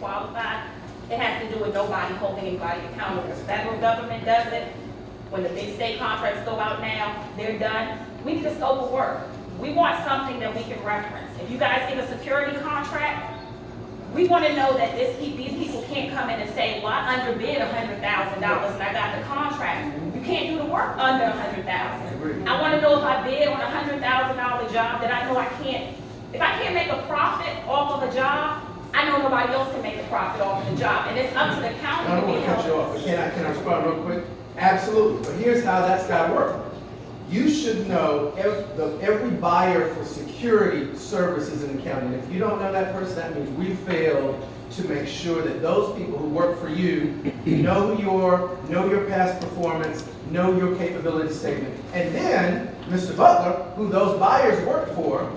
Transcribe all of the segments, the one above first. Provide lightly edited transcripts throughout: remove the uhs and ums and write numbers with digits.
qualified. It has to do with nobody holding anybody accountable. The federal government does it. When the big state contracts go out now, they're done. We need a scope of work. We want something that we can reference. If you guys give a security contract, we want to know that these people can't come in and say, well, I underbid $100,000 and I got the contract. You can't do the work under $100,000. I want to know if I bid on a $100,000 job that I know I can't. If I can't make a profit off of a job, I know nobody else can make a profit off of the job, and it's up to the county. I don't want to cut you off, but can I respond real quick? Absolutely, but here's how that's got to work. You should know every buyer for security services in the county. And if you don't know that person, that means we failed to make sure that those people who work for you know who you are, know your past performance, know your capability statement. And then, Mr. Butler, who those buyers work for,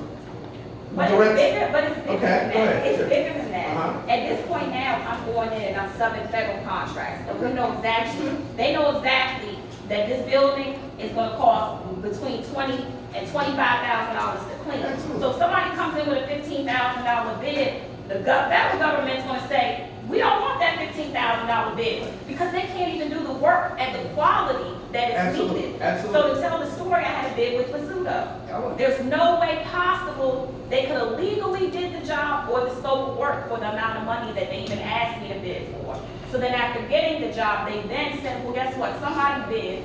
But it's bigger than Okay, that. go ahead. It's Sure. bigger than that. Uh-huh. At this point now, I'm going in and I'm subbing federal contracts. And we know exactly, they know exactly that this building is gonna cost between $20,000 and $25,000 to clean. Absolutely. So if somebody comes in with a $15,000 bid, the federal government's gonna say, we don't want that $15,000 bid, because they can't even do the work at the quality that is Absolutely. needed. Absolutely. So to tell the story, I had a bid with Pizzuto. There's no way possible they could have legally did the job or the scope of work for the amount of money that they even asked me to bid for. So then after getting the job, they then said, well, guess what? Somebody bid.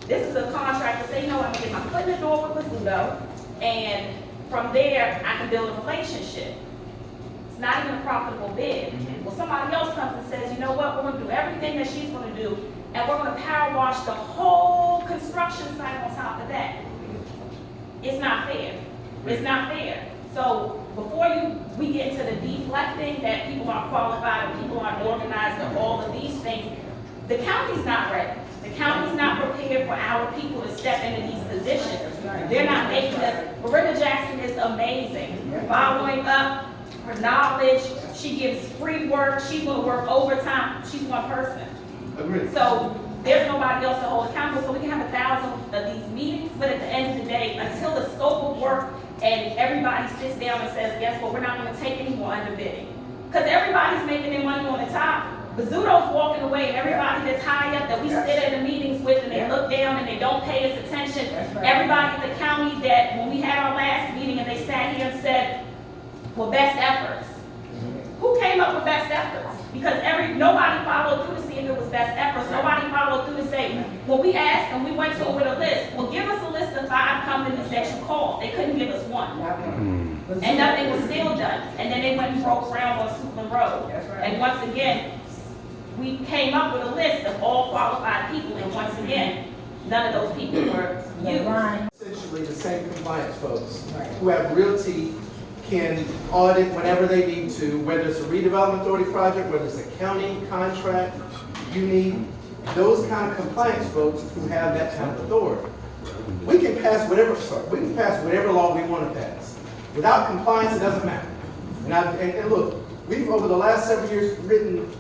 This is a contract to say, you know, I'm gonna get my foot in the door with Pizzuto, and from there, I can build a relationship. It's not even a profitable bid. Well, somebody else comes and says, you know what, we're gonna do everything that she's gonna do, and we're gonna power wash the whole construction site on top of that. It's not fair. It's not fair. So before we get into the deflecting that people aren't qualified, and people aren't organized, and all of these things, the county's not ready. The county's not prepared for our people to step into these positions. They're not making us. Miranda Jackson is amazing. Following up her knowledge, she gives free work, she's gonna work overtime, she's one person. Agreed. So there's nobody else to hold accountable, so we can have 1,000 of these meetings, but at the end of the day, until the scope of work and everybody sits down and says, guess what, we're not gonna take any more underbidding. Because everybody's making their money on the top. Pizzuto's walking away, and everybody that's high up that we sit in the meetings with and they look down and they don't pay us attention. Everybody in the county that, when we had our last meeting and they sat here and said, well, best efforts. Who came up with best efforts? Because nobody followed through to see if it was best efforts. Nobody followed through to say, when we asked and we went to it with a list, well, give us a list of 5 companies that you called. They couldn't give us one. And nothing was still done. And then they went and broke ground on Suitland Road. And once again, we came up with a list of all qualified people, and once again, none of those people were used. Essentially the same compliance folks who have real teeth, can audit whenever they need to, whether it's a redevelopment authority project, whether it's a county contract, you need those kind of compliance folks who have that kind of authority. We can pass whatever law we want to pass. Without compliance, it doesn't matter. And look, we've over the last several years written,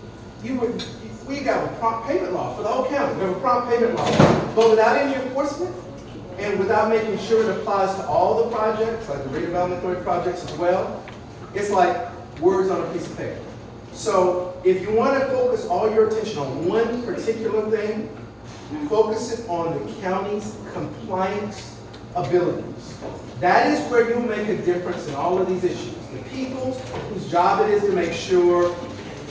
we got a prompt payment law for the whole county. We have a prompt payment law, but without any enforcement, and without making sure it applies to all the projects, like the redevelopment authority projects as well, it's like words on a piece of paper. So if you want to focus all your attention on one particular thing, focus it on the county's compliance abilities. That is where you'll make a difference in all of these issues. The people whose job it is to make sure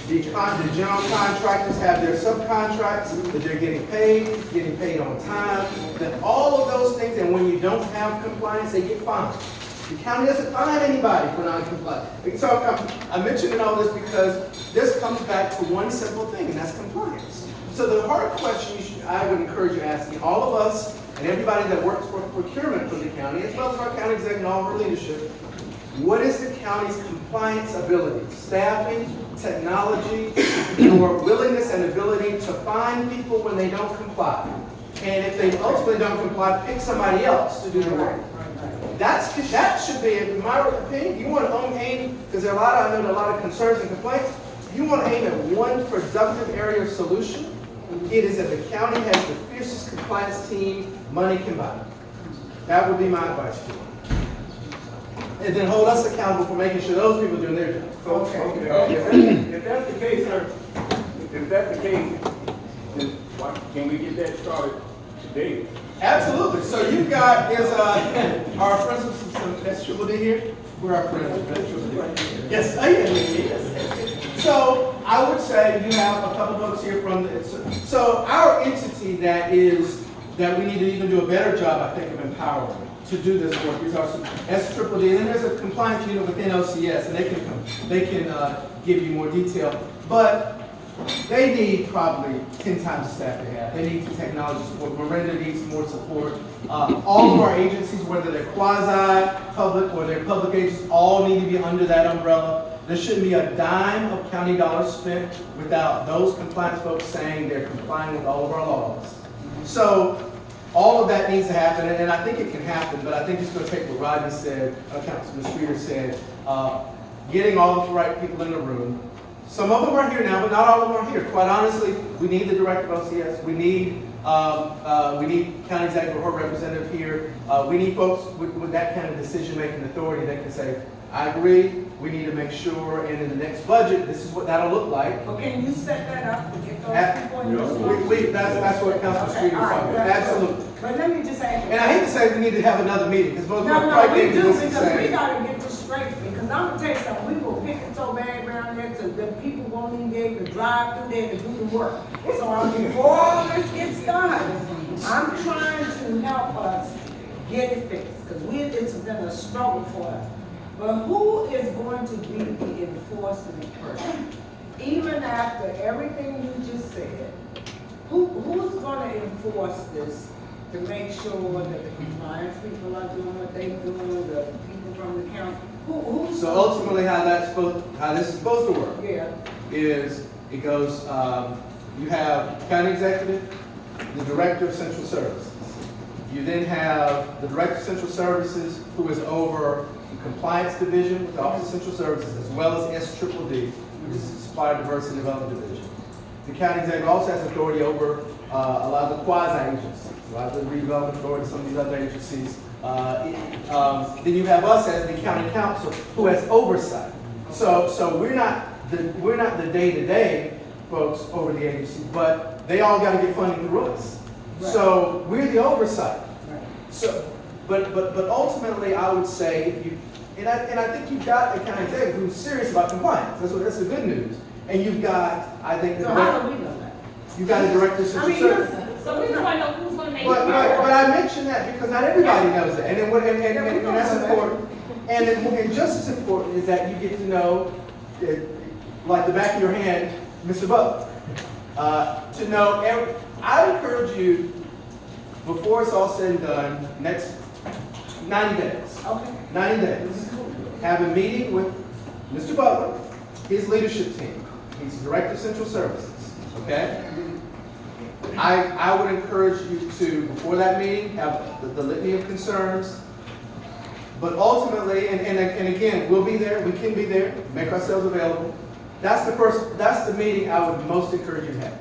the general contractors have their subcontracts, that they're getting paid on time, that all of those things, and when you don't have compliance, they get fined. The county doesn't fine anybody for non-compliance. So I'm mentioning all this because this comes back to one simple thing, and that's compliance. So the hard question I would encourage you asking, all of us and everybody that works for procurement for the county, as well as our county executive and all of our leadership, what is the county's compliance ability? Staffing, technology, your willingness and ability to find people when they don't comply. And if they ultimately don't comply, pick somebody else to do the work. That should be, in my opinion, you want to aim, because I know there are a lot of concerns and complaints, you want to aim at one productive area of solution, it is that the county has the fiercest compliance team money can buy. That would be my advice to you. And then hold us accountable for making sure those people are doing their job. Okay. If that's the if that's the case, then why can we get that started today? Absolutely. So you've got our friends with some SDD here. We're our friends with SDD. Yes, yes. So I would say you have a couple folks here from so our entity that we need to even do a better job, I think, of empowering to do this work is our SDD, and then there's a compliance unit within OCS, and they can give you more detail. But they need probably 10 times the staff they have. They need some technology support. Miranda needs more support. All of our agencies, whether they're quasi-public or they're public agencies, all need to be under that umbrella. There shouldn't be a dime of county dollars spent without those compliance folks saying they're complying with all of our laws. So all of that needs to happen, and I think it can happen, but I think it's going to take what Rodney said, Councilman Streeter said, getting all of the right people in the room. Some of them are here now, but not all of them are here. Quite honestly, we need the director of OCS. We need county executive or representative here. We need folks with that kind of decision-making authority that can say, I agree, we need to make sure, and in the next budget, this is what that'll look like. Well, can you set that up to get those people in the room? That's what Councilman Streeter is talking about. Absolutely. But let me just ask you. And I hate to say we need to have another meeting, because most people No, probably we can't do, listen because we say. gotta get this straight, because I'm gonna tell you something, we will pick it so bad around there to the people won't even be able to drive through there to do the work. So before all this gets done, I'm trying to help us get it fixed, because it's been a struggle for us. But who is going to be the enforcement person? Even after everything you just said, who's gonna enforce this to make sure that the compliance people are doing what they're doing, the people from the county? Who's So ultimately, how this is supposed to work Yeah, is it goes. You have county executive, the director of central services. You then have the director of central services, who is over the compliance division with the Office of Central Services, as well as SDD, which is the Supplier Diversity Development Division. The county executive also has authority over a lot of the quasi-agencies, a lot of the redevelopment authority, some of these other agencies. Then you have us as the county council, who has oversight. So we're not the day-to-day folks over the agency, but they all got to get funding through us. Right. So we're the oversight. right. So, but ultimately, I would say if you, and I think you've got a county executive who's serious about compliance. That's the good news. And you've got, I think, So how do we know that? you've got a director of central services. So we just want to know who's going to make it But work. I mentioned that because not everybody knows that, and that's important. And just as important is that you get to know, like the back of your hand, Mr. Butler. To know, I encourage you, before it's all said and done, next 90 days. Okay. 90 days. Have a meeting with Mr. Butler, his leadership team. He's the Director of Central Services, okay? I would encourage you to, before that meeting, have the litany of concerns. But ultimately, and again, we'll be there, we can be there, make ourselves available. That's the meeting I would most encourage you to have.